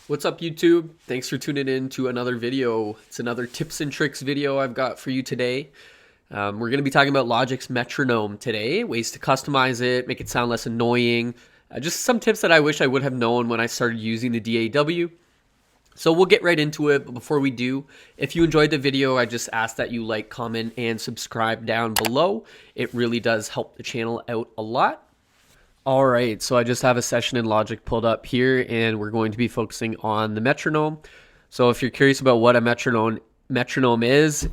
What's up, YouTube? Thanks for tuning in to another video. It's another tips and tricks video I've got for you today. We're going to be talking about Logic's metronome today, ways to customize it, make it sound less annoying, just some tips that I wish I would have known when I started using the DAW. So we'll get right into it, but before we do, if you enjoyed the video, I just ask that you like, comment, and subscribe down below. It really does help the channel out a lot. All right, so I just have a session in Logic pulled up here, and we're going to be focusing on the metronome. So if you're curious about what a metronome is,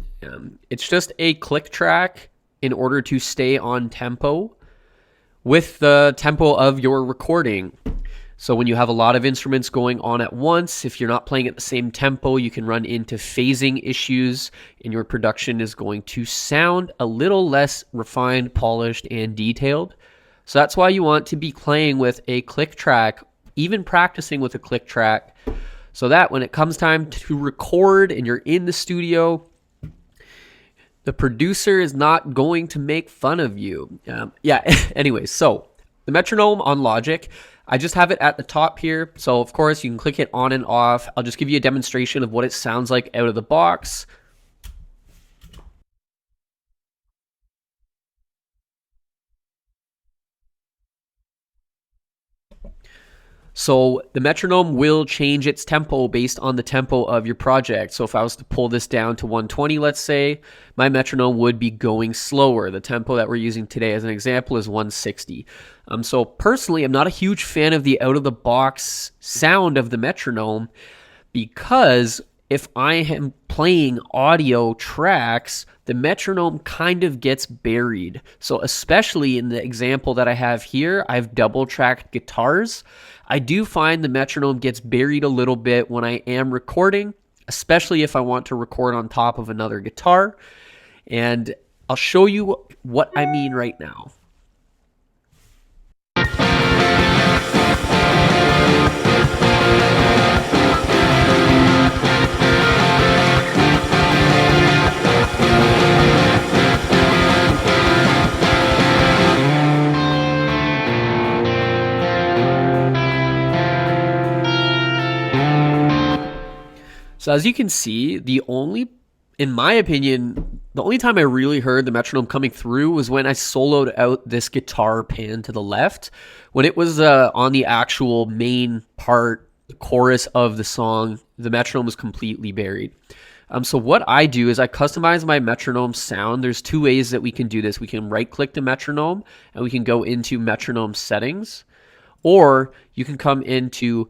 it's just a click track in order to stay on tempo with the tempo of your recording. So when you have a lot of instruments going on at once, if you're not playing at the same tempo, you can run into phasing issues, and your production is going to sound a little less refined, polished, and detailed. So that's why you want to be playing with a click track, even practicing with a click track, so that when it comes time to record and you're in the studio, the producer is not going to make fun of you. Anyways, so the metronome on Logic, I just have it at the top here. So of course you can click it on and off. I'll just give you a demonstration of what it sounds like out of the box. So the metronome will change its tempo based on the tempo of your project. So if I was to pull this down to 120, let's say, my metronome would be going slower. The tempo that we're using today as an example is 160. So personally, I'm not a huge fan of the out-of-the-box sound of the metronome, because if I am playing audio tracks, the metronome kind of gets buried. So especially in the example that I have here, I've double-tracked guitars. I do find the metronome gets buried a little bit when I am recording, especially if I want to record on top of another guitar. And I'll show you what I mean right now. So as you can see, in my opinion, the only time I really heard the metronome coming through was when I soloed out this guitar pan to the left. When it was on the actual main part, the chorus of the song, the metronome was completely buried. So what I do is I customize my metronome sound. There's two ways that we can do this. We can right-click the metronome, and we can go into Metronome Settings. Or you can come into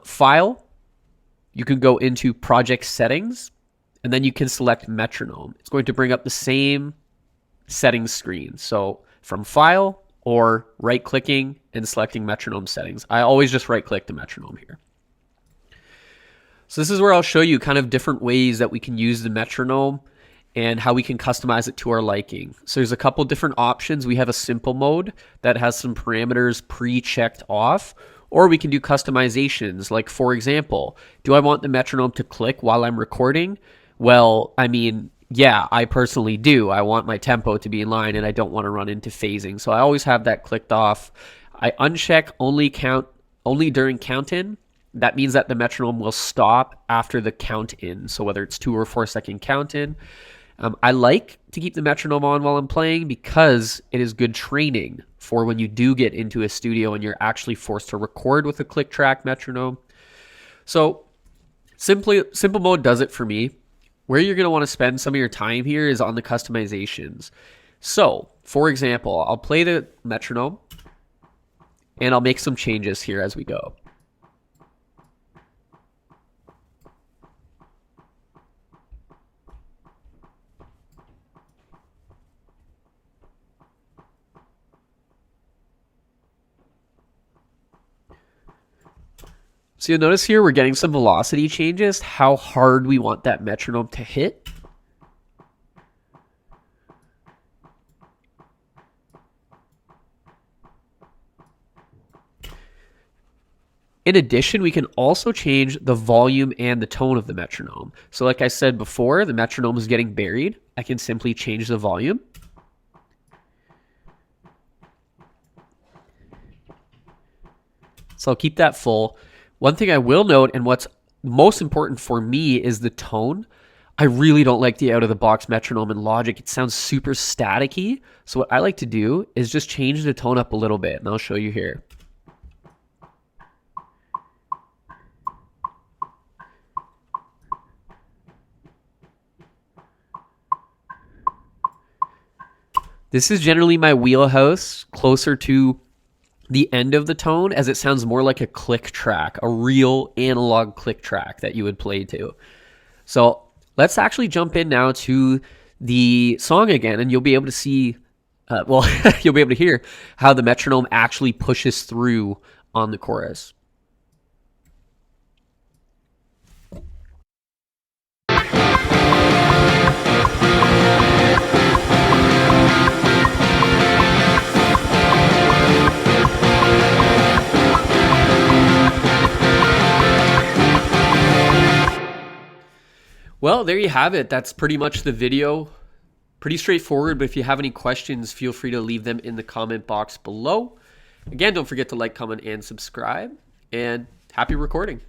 File. You can go into Project Settings, and then you can select Metronome. It's going to bring up the same settings screen. So from File or right-clicking and selecting Metronome Settings. I always just right-click the metronome here. So this is where I'll show you kind of different ways that we can use the metronome and how we can customize it to our liking. So there's a couple different options. We have a simple mode that has some parameters pre-checked off, or we can do customizations. Like, for example, do I want the metronome to click while I'm recording? Well, I mean, yeah, I personally do. I want my tempo to be in line, and I don't want to run into phasing. So I always have that clicked off. I uncheck only during count in. That means that the metronome will stop after the count in. So whether it's 2 or 4 second count in. I like to keep the metronome on while I'm playing because it is good training for when you do get into a studio and you're actually forced to record with a click track metronome. So simple mode does it for me. Where you're going to want to spend some of your time here is on the customizations. So for example, I'll play the metronome and I'll make some changes here as we go. So you'll notice here we're getting some velocity changes, how hard we want that metronome to hit. In addition, we can also change the volume and the tone of the metronome. So like I said before, the metronome is getting buried. I can simply change the volume. So I'll keep that full. One thing I will note, and what's most important for me, is the tone. I really don't like the out-of-the-box metronome in Logic. It sounds super staticky. So what I like to do is just change the tone up a little bit, and I'll show you here. This is generally my wheelhouse, closer to the end of the tone, as it sounds more like a click track, a real analog click track that you would play to. So let's actually jump in now to the song again, and you'll be able to see, you'll be able to hear how the metronome actually pushes through on the chorus. Well, there you have it. That's pretty much the video. Pretty straightforward, but if you have any questions, feel free to leave them in the comment box below. Again, don't forget to like, comment, and subscribe, and happy recording.